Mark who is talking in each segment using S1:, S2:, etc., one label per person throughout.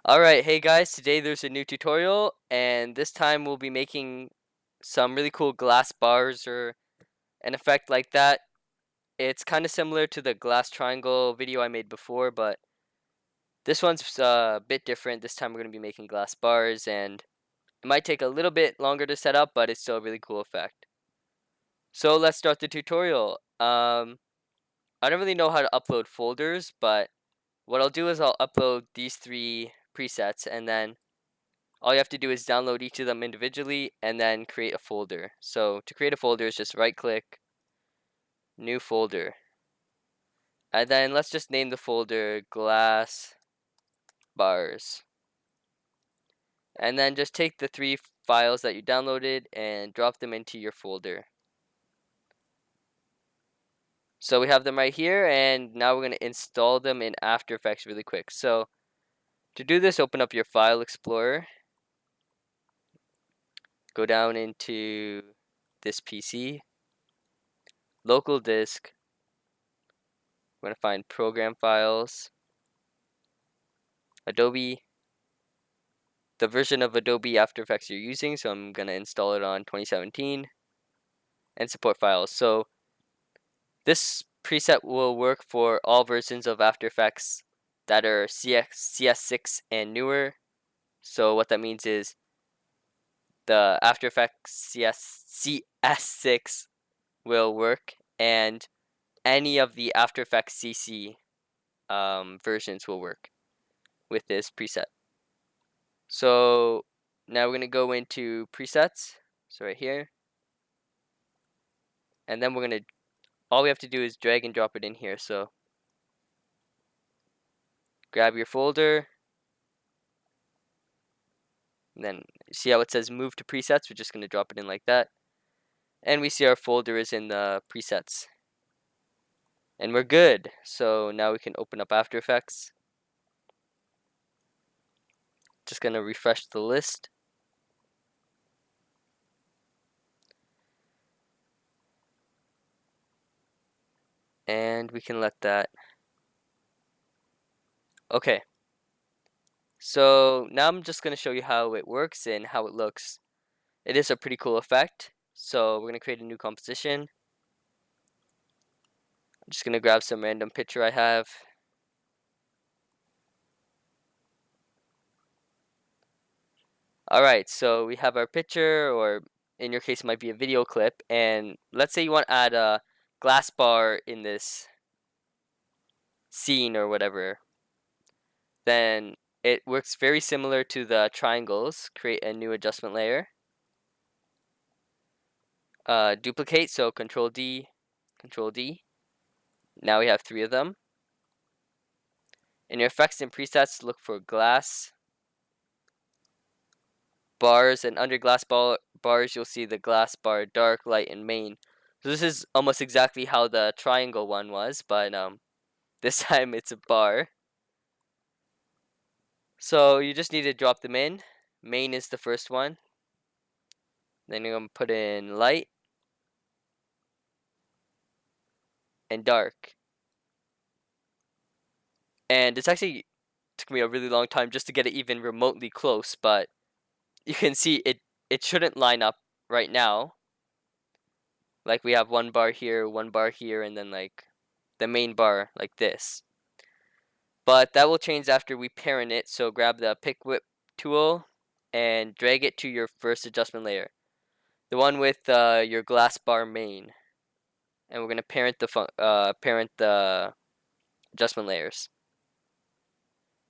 S1: Alright, hey guys, today there's a new tutorial, and this time we'll be making some really cool glass bars or an effect like that. It's kind of similar to the glass triangle video I made before, but this one's a bit different. This time we're going to be making glass bars, and it might take a little bit longer to set up, but it's still a really cool effect. So let's start the tutorial. I don't really know how to upload folders, but what I'll do is I'll upload these three presets, and then all you have to do is download each of them individually and then create a folder. So to create a folder is just right click, new folder. And then let's just name the folder glass bars. And then just take the three files that you downloaded and drop them into your folder. So we have them right here, and now we're going to install them in After Effects really quick. So to do this, open up your File Explorer. Go down into this PC, local disk. We're going to find program files, Adobe, the version of Adobe After Effects you're using. So I'm going to install it on 2017 and support files. So this preset will work for all versions of After Effects that are CS6 and newer. So what that means is the After Effects CS6 will work, and any of the After Effects CC versions will work with this preset. So now we're going to go into presets. So right here. And then we're going to, all we have to do is drag and drop it in here. So grab your folder. And then see how it says move to presets? We're just going to drop it in like that. And we see our folder is in the presets. And we're good. So now we can open up After Effects. Just going to refresh the list. And we can let that. Okay. So now I'm just going to show you how it works and how it looks. It is a pretty cool effect. So we're going to create a new composition. I'm just going to grab some random picture I have. Alright, so we have our picture, or in your case it might be a video clip, and let's say you want to add a glass bar in this scene or whatever. Then it works very similar to the triangles. Create a new adjustment layer. Duplicate, so Control D, Control D. Now we have three of them. In your effects and presets, look for glass bars, and under glass bars you'll see the glass bar dark, light, and main. So this is almost exactly how the triangle one was, but this time it's a bar. So you just need to drop them in. Main is the first one. Then you're going to put in light and dark. And it's actually took me a really long time just to get it even remotely close, but you can see it shouldn't line up right now. Like we have one bar here, and then like the main bar like this. But that will change after we parent it, so grab the pick whip tool and drag it to your first adjustment layer. The one with your glass bar main. And we're going to parent the adjustment layers.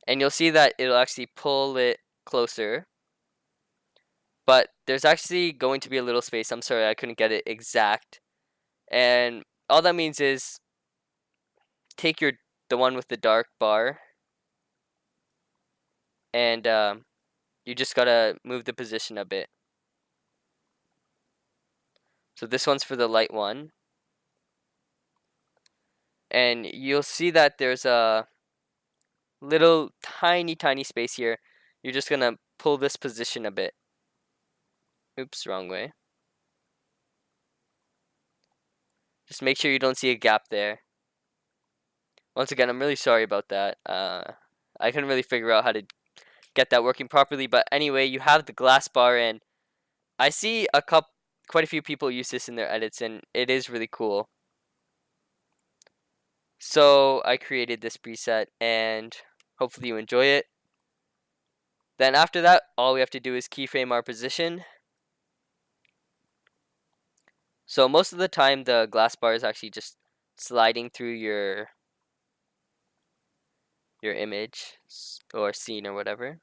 S1: And you'll see that it'll actually pull it closer. But there's actually going to be a little space. I'm sorry, I couldn't get it exact. And all that means is take the one with the dark bar, and you just gotta move the position a bit. So this one's for the light one. And you'll see that there's a little tiny space here. You're just gonna pull this position a bit. Oops, wrong way. Just make sure you don't see a gap there. Once again, I'm really sorry about that. I couldn't really figure out how to get that working properly. But anyway, you have the glass bar, and I see quite a few people use this in their edits, and it is really cool. So I created this preset, and hopefully you enjoy it. Then after that, all we have to do is keyframe our position. So most of the time, the glass bar is actually just sliding through your image or scene or whatever.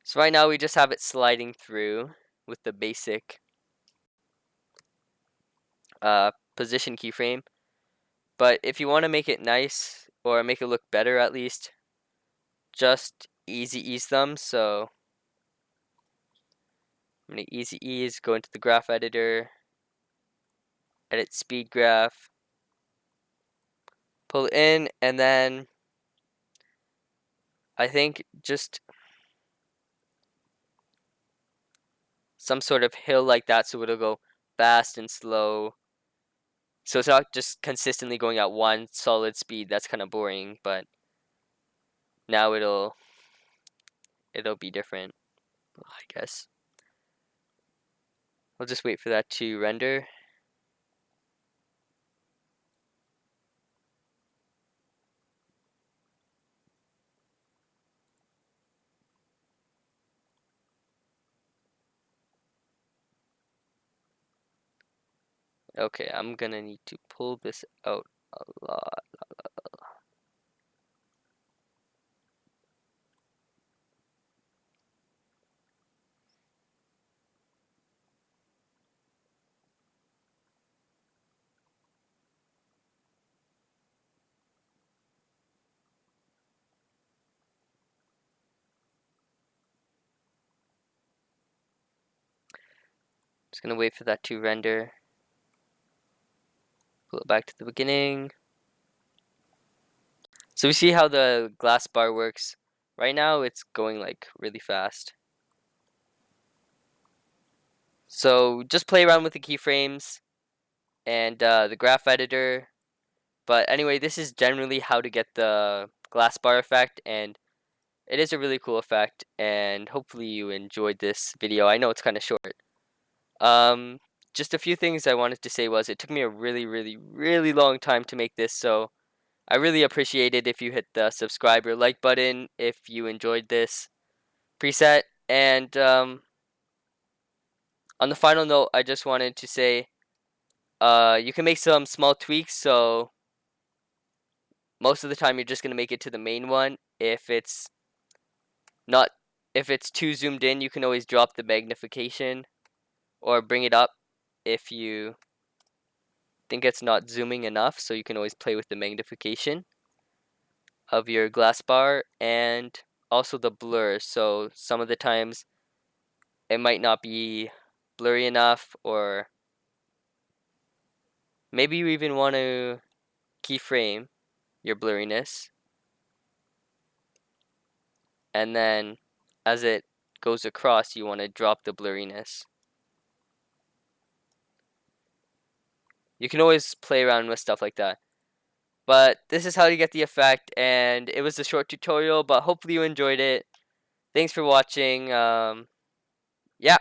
S1: So right now we just have it sliding through with the basic position keyframe. But if you want to make it nice or make it look better at least, just easy ease them. So I'm going to easy ease, go into the graph editor, edit speed graph, pull it in, and then I think just some sort of hill like that, so it'll go fast and slow. So it's not just consistently going at one solid speed. That's kind of boring, but now it'll be different, I guess. I'll just wait for that to render. Okay, I'm gonna need to pull this out a lot. Just gonna wait for that to render. Pull it back to the beginning. So we see how the glass bar works. Right now it's going like really fast. So just play around with the keyframes and the graph editor. But anyway, this is generally how to get the glass bar effect, and it is a really cool effect, and hopefully you enjoyed this video. I know it's kind of short. Just a few things I wanted to say was it took me a really, really, really long time to make this, so I really appreciate it if you hit the subscribe or like button if you enjoyed this preset. And on the final note, I just wanted to say you can make some small tweaks, so most of the time you're just going to make it to the main one. Not if it's too zoomed in, you can always drop the magnification or bring it up if you think it's not zooming enough, so you can always play with the magnification of your glass bar and also the blur. So some of the times it might not be blurry enough, or maybe you even want to keyframe your blurriness, and then as it goes across you want to drop the blurriness. You can always play around with stuff like that. But this is how you get the effect, and it was a short tutorial, but hopefully you enjoyed it. Thanks for watching. Yeah.